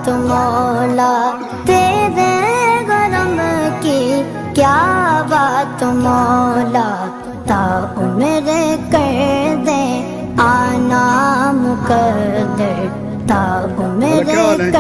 बात मौला, तेरे गरम की क्या बात मौला, ता उम्र कर दे आना मुकद्दर, ता उम्र कर